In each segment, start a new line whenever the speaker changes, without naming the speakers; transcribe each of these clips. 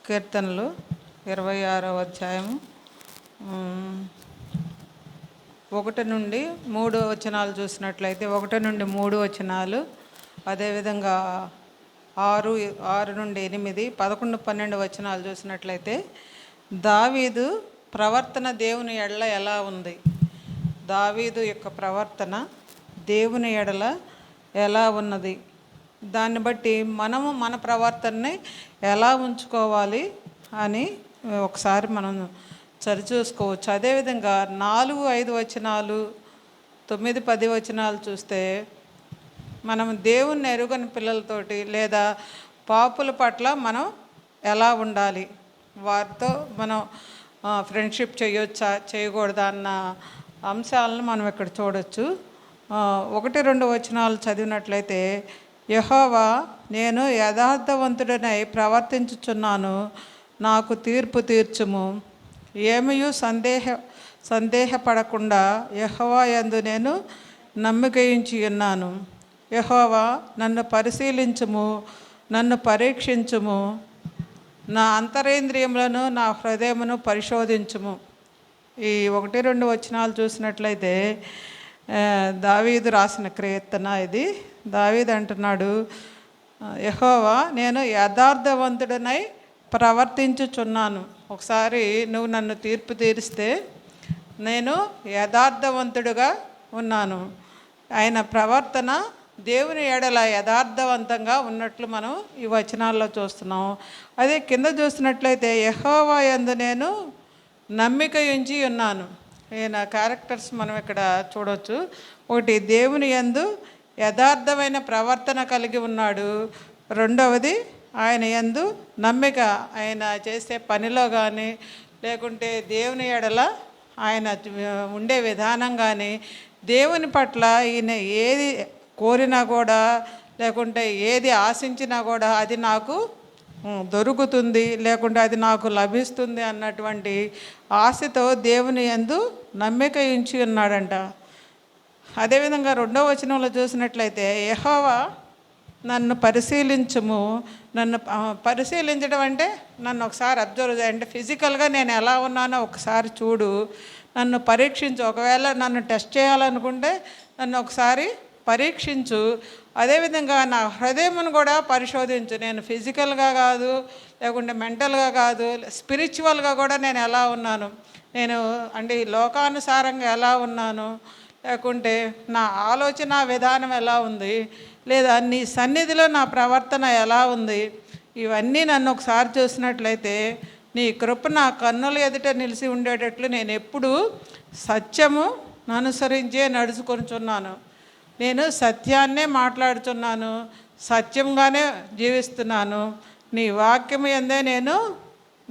కీర్తనలు 26వ అధ్యాయము 1 నుండి 3 వచనాలు చూసినట్లయితే 1 నుండి 3 వచనాలు, అదేవిధంగా 6 నుండి 8, 11, 12 వచనాలు చూసినట్లయితే దావీదు ప్రవర్తన దేవుని ఎడల ఎలా ఉంది, దావీదు యొక్క ప్రవర్తన దేవుని ఎడల ఎలా ఉన్నది, దాన్ని బట్టి మనము మన ప్రవర్తనని ఎలా ఉంచుకోవాలి అని ఒకసారి మనం సరిచూసుకోవచ్చు. అదేవిధంగా 4, 5 వచనాలు, 9, 10 వచనాలు చూస్తే మనం దేవుణ్ణి ఎరుగని పిల్లలతోటి లేదా పాపుల పట్ల మనం ఎలా ఉండాలి, వారితో మనం ఫ్రెండ్షిప్ చేయొచ్చా చేయకూడదా అన్న అంశాలను మనం ఇక్కడ చూడొచ్చు. 1, 2 వచనాలు చదివినట్లయితే, యెహోవా, నేను యథార్థవంతుడనై ప్రవర్తించుచున్నాను, నాకు తీర్పు తీర్చుము. ఏమయూ సందేహపడకుండా యెహోవా యందు నేను నమ్మిక ఉంచి ఉన్నాను. యెహోవా, నన్ను పరిశీలించుము, నన్ను పరీక్షించుము, నా అంతరేంద్రియములను నా హృదయమును పరిశోధించుము. ఈ 1, 2 వచనాలు చూసినట్లయితే దావీదు రాసిన కీర్తన ఇది. దావీదు అంటున్నాడు, యెహోవా, నేను యథార్థవంతుడనై ప్రవర్తించుచున్నాను. ఒకసారి నువ్వు నన్ను తీర్పు తీరిస్తే నేను యథార్థవంతుడుగా ఉన్నాను. ఆయన ప్రవర్తన దేవుని ఎడల యథార్థవంతంగా ఉన్నట్లు మనం ఈ వచనాల్లో చూస్తున్నాం. అదే కింద చూసినట్లయితే, యెహోవా యందు నేను నమ్మిక ఉంచి ఉన్నాను. ఈయన క్యారెక్టర్స్ మనం ఇక్కడ చూడవచ్చు. ఒకటి, దేవుని యందు యథార్థమైన ప్రవర్తన కలిగి ఉన్నాడు. రెండవది, ఆయన యందు నమ్మిక, ఆయన చేసే పనిలో కానీ లేకుంటే దేవుని ఎడల ఆయన ఉండే విధానం కానీ, దేవుని పట్ల ఈయన ఏది కోరినా కూడా లేకుంటే ఏది ఆశించినా కూడా అది నాకు దొరుకుతుంది, లేకుంటే అది నాకు లభిస్తుంది అన్నటువంటి ఆశతో దేవుని యందు నమ్మిక ఉంచి ఉన్నాడంట. అదేవిధంగా 2వ వచనంలో చూసినట్లయితే, యెహోవా, నన్ను పరిశీలించుము. నన్ను పరిశీలించడం అంటే నన్ను ఒకసారి అబ్జర్వ్ చేయండి, ఫిజికల్గా నేను ఎలా ఉన్నానో ఒకసారి చూడు, నన్ను పరీక్షించు. ఒకవేళ నన్ను టెస్ట్ చేయాలనుకుంటే నన్ను ఒకసారి పరీక్షించు. అదేవిధంగా నా హృదయమును కూడా పరిశోధించు. నేను ఫిజికల్గా కాదు, లేకుంటే మెంటల్గా కాదు, స్పిరిచువల్గా కూడా నేను ఎలా ఉన్నాను, నేను అంటే లోకానుసారంగా ఎలా ఉన్నాను, లేకుంటే నా ఆలోచన విధానం ఎలా ఉంది, లేదా నీ సన్నిధిలో నా ప్రవర్తన ఎలా ఉంది, ఇవన్నీ నన్ను ఒకసారి చూసినట్లయితే నీ కృప నా కన్నుల ఎదుట నిలిచి ఉండేటట్లు నేను ఎప్పుడూ సత్యము అనుసరించే నడుచుకొనిచున్నాను. నేను సత్యాన్నే మాట్లాడుతున్నాను, సత్యంగానే జీవిస్తున్నాను, నీ వాక్యం యందే నేను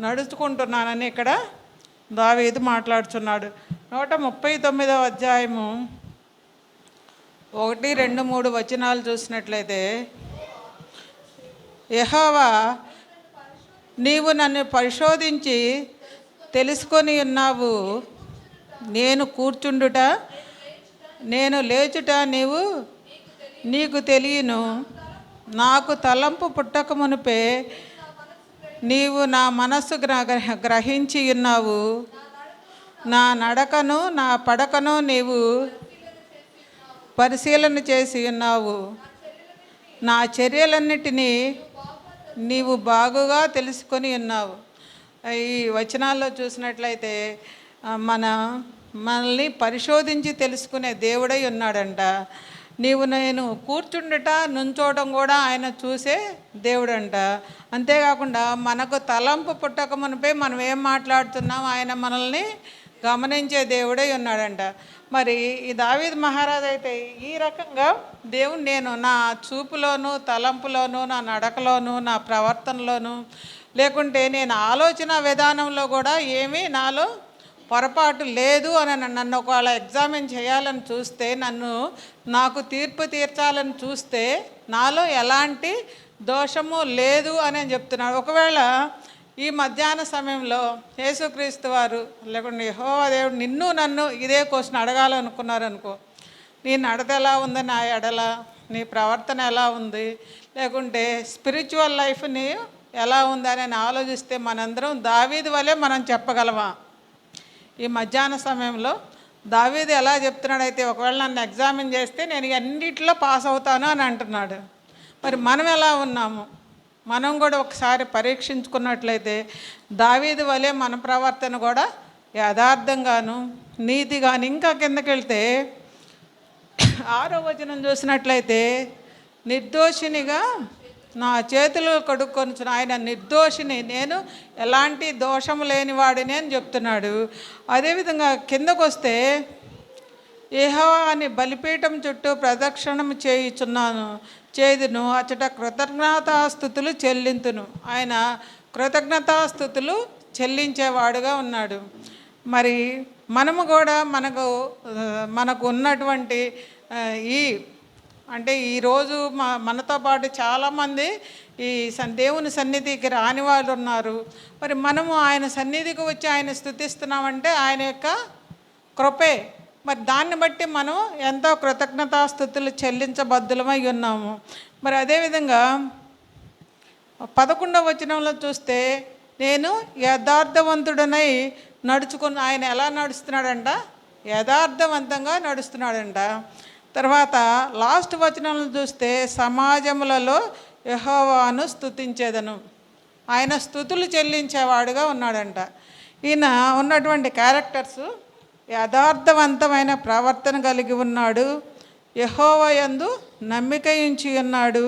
నడుచుకుంటున్నానని ఇక్కడ దావీదు మాట్లాడుతున్నాడు. 139వ అధ్యాయము 1, 2, 3 వచనాలు చూసినట్లయితే, యెహోవా, నీవు నన్ను పరిశోధించి తెలుసుకొని ఉన్నావు. నేను కూర్చుండుట నేను లేచుట నీకు తెలియను. నాకు తలంపు పుట్టక మునిపే నీవు నా మనస్సు గ్రహించి ఉన్నావు. నా నడకను నా పడకను నీవు పరిశీలన చేసి ఉన్నావు. నా చర్యలన్నిటినీ నీవు బాగుగా తెలుసుకొని ఉన్నావు. ఈ వచనాల్లో చూసినట్లయితే మనల్ని పరిశోధించి తెలుసుకునే దేవుడై ఉన్నాడంట. నేను కూర్చుండట నుంచోవడం కూడా ఆయన చూసే దేవుడంట. అంతేకాకుండా మనకు తలంపు పుట్టక మునిపే మనం ఏం మాట్లాడుతున్నాం ఆయన మనల్ని గమనించే దేవుడై ఉన్నాడంట. మరి ఈ దావీదు మహారాజు అయితే ఈ రకంగా దేవుడు, నేను నా చూపులోను తలంపులోను నా నడకలోను నా ప్రవర్తనలోను లేకుంటే నేను ఆలోచన విధానంలో కూడా ఏమీ నాలో పొరపాటు లేదు అని నన్ను ఒకవేళ ఎగ్జామిన్ చేయాలని చూస్తే, నాకు తీర్పు తీర్చాలని చూస్తే నాలో ఎలాంటి దోషము లేదు అని చెప్తున్నాడు. ఒకవేళ ఈ మధ్యాహ్న సమయంలో యేసుక్రీస్తు వారు లేకుంటే యెహోవా దేవుడు నన్ను ఇదే క్వశ్చన్ అడగాలనుకున్నారనుకో, నీ నడత ఎలా ఉంది నా ఎడల, నీ ప్రవర్తన ఎలా ఉంది, లేకుంటే స్పిరిచువల్ లైఫ్ని ఎలా ఉందని ఆలోచిస్తే మనందరం దావీదు వలె మనం చెప్పగలమా? ఈ మధ్యాహ్న సమయంలో దావీదు ఎలా చెప్తున్నాడైతే, ఒకవేళ నన్ను ఎగ్జామిన్ చేస్తే నేను అన్నిటిలో పాస్ అవుతాను అని అంటున్నాడు. మరి మనం ఎలా ఉన్నాము? మనం కూడా ఒకసారి పరీక్షించుకున్నట్లయితే దావీదు వలె మన ప్రవర్తన కూడా యథార్థంగాను నీతిగాను. ఇంకా కిందకి వెళ్తే 6వ వచనం చూసినట్లయితే, నిర్దోషినిగా నా చేతులు కడుక్కొనుచున్న ఆయన నిర్దోషిని, నేను ఎలాంటి దోషము లేనివాడిని అని చెప్తున్నాడు. అదేవిధంగా కిందకు వస్తే, యెహోవా అని బలిపీఠం చుట్టూ ప్రదక్షిణం చేదును అచ్చట కృతజ్ఞతాస్తుతులు చెల్లింతును. ఆయన కృతజ్ఞతాస్తుతులు చెల్లించేవాడుగా ఉన్నాడు. మరి మనము కూడా మనకు ఉన్నటువంటి అంటే ఈరోజు మనతో పాటు చాలామంది ఈ దేవుని సన్నిధికి రాని వాళ్ళు ఉన్నారు. మరి మనము ఆయన సన్నిధికి వచ్చి ఆయన స్తుతిస్తున్నామంటే ఆయన యొక్క కృపే. మరి దాన్ని బట్టి మనం ఎంతో కృతజ్ఞతాస్తుతులు చెల్లించబద్దులమై ఉన్నాము. మరి అదేవిధంగా 11వ వచనంలో చూస్తే, నేను యథార్థవంతుడనై ఆయన ఎలా నడుస్తున్నాడంట? యథార్థవంతంగా నడుస్తున్నాడంట. తర్వాత లాస్ట్ వచనంలో చూస్తే, సమాజములలో యెహోవాను స్తుతించేదను, ఆయన స్తుతులు చెల్లించేవాడుగా ఉన్నాడంట. ఈయన ఉన్నటువంటి క్యారెక్టర్స్, యథార్థవంతమైన ప్రవర్తన కలిగి ఉన్నాడు, యెహోవా యందు నమ్మిక ఉంచి ఉన్నాడు.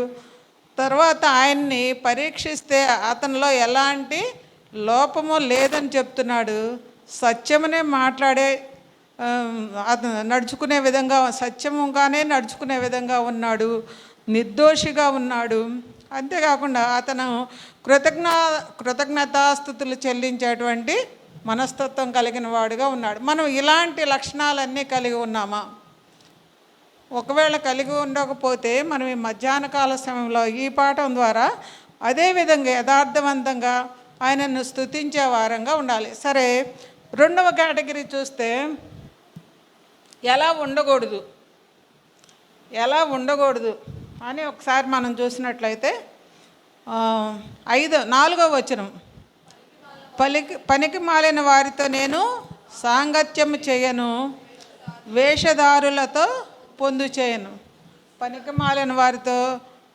తర్వాత ఆయన్ని పరీక్షిస్తే అతనిలో ఎలాంటి లోపము లేదని చెప్తున్నాడు. సత్యమునే మాట్లాడే నడుచుకునే విధంగా, సత్యముగానే నడుచుకునే విధంగా ఉన్నాడు, నిర్దోషిగా ఉన్నాడు. అంతేకాకుండా అతను కృతజ్ఞతాస్తుతులు చెల్లించేటువంటి మనస్తత్వం కలిగిన వాడుగా ఉన్నాడు. మనం ఇలాంటి లక్షణాలన్నీ కలిగి ఉన్నామా? ఒకవేళ కలిగి ఉండకపోతే మనం ఈ మధ్యాహ్న కాల సమయంలో ఈ పాఠం ద్వారా అదేవిధంగా యథార్థవంతంగా ఆయనను స్తుతించే వారంగా ఉండాలి. సరే, 2వ కేటగిరీ చూస్తే, ఎలా ఉండకూడదు అని ఒకసారి మనం చూసినట్లయితే 4వ వచనం, పనికి మాలిన వారితో నేను సాంగత్యం చేయను, వేషధారులతో పొందు చేయను. పనికి మాలిన వారితో,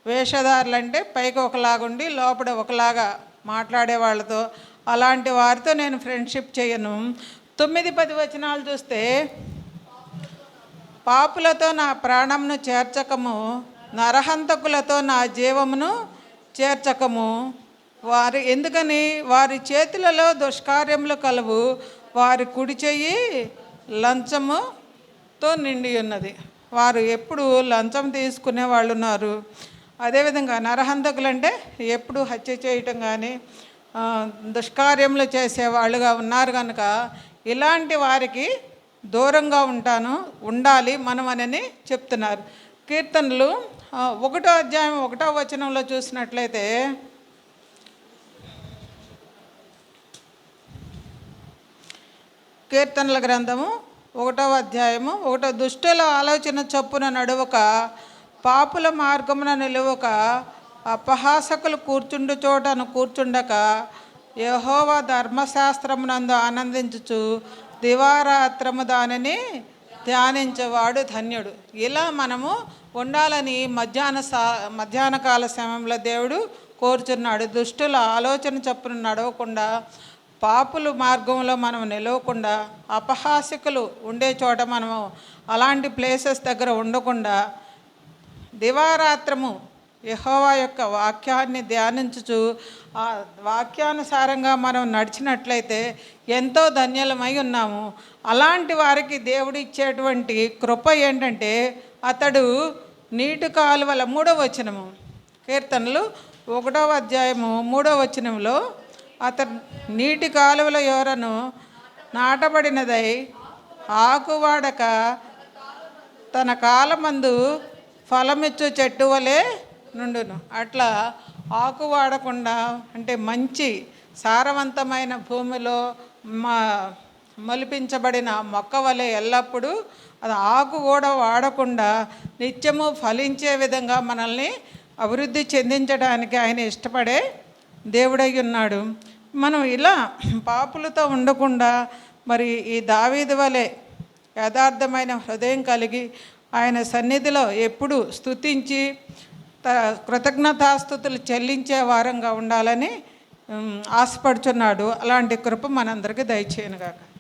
వేషధారులు అంటే పైకి ఒకలాగుండి లోపల ఒకలాగా మాట్లాడే వాళ్ళతో, అలాంటి వారితో నేను ఫ్రెండ్షిప్ చేయను. 9-10 వచనాలు చూస్తే, పాపులతో నా ప్రాణంను చేర్చకము, నరహంతకులతో నా జీవమును చేర్చకము. ఎందుకని? వారి చేతులలో దుష్కార్యములు కలవు, వారి కుడి చెయ్యి లంచముతో నిండి ఉన్నది. వారు ఎప్పుడు లంచం తీసుకునే వాళ్ళు ఉన్నారు. అదేవిధంగా నరహంతకులు అంటే ఎప్పుడు హత్య చేయటం కానీ దుష్కార్యములు చేసేవాళ్ళుగా ఉన్నారు. కనుక ఇలాంటి వారికి దూరంగా ఉండాలి మనం అని చెప్తున్నారు. కీర్తనలు 1వ అధ్యాయం 1వ వచనంలో చూసినట్లయితే, కీర్తనల గ్రంథము 1వ అధ్యాయము 1, దుష్టుల ఆలోచన చొప్పున నడువక, పాపుల మార్గమున నిలువక, అపహాసకులు కూర్చుండు చోటను కూర్చుండక, యెహోవా ధర్మశాస్త్రమునందు ఆనందించుచు దివారాత్రము దానిని ధ్యానించేవాడు ధన్యుడు. ఇలా మనము ఉండాలని మధ్యాహ్న కాల సమయంలో దేవుడు కోరుచున్నాడు. దుష్టుల ఆలోచన చొప్పున నడవకుండా, పాపుల మార్గంలో మనం నిలవకుండా, అపహాసికులు ఉండే చోట మనము అలాంటి ప్లేసెస్ దగ్గర ఉండకుండా, దివారాత్రము యెహోవా యొక్క వాక్యాన్ని ధ్యానించుచు ఆ వాక్యానుసారంగా మనం నడిచినట్లయితే ఎంతో ధన్యులమై ఉన్నాము. అలాంటి వారికి దేవుడు ఇచ్చేటువంటి కృప ఏంటంటే, అతడు నీటి కాలువల 3వ వచనము, కీర్తనలు 1వ అధ్యాయము 3వ వచనంలో, అతడు నీటి కాలువల యోరను నాటబడినదై ఆకువాడక తన కాలమందు ఫలమిచ్చు చెట్టు వలె నుండును. అట్లా ఆకు వాడకుండా, అంటే మంచి సారవంతమైన భూమిలో మొలిపించబడిన మొక్క వలె ఎల్లప్పుడూ అది ఆకు కూడా వాడకుండా నిత్యము ఫలించే విధంగా మనల్ని అభివృద్ధి చెందించడానికి ఆయన ఇష్టపడే దేవుడై ఉన్నాడు. మనం ఇలా పాపులతో ఉండకుండా మరి ఈ దావీదు వలె యథార్థమైన హృదయం కలిగి ఆయన సన్నిధిలో ఎప్పుడు స్తుతించి కృతజ్ఞతాస్తుతులు చెల్లించే వారంగా ఉండాలని ఆశపడుచున్నాడు. అలాంటి కృప మనందరికీ దయచేయనుగాక.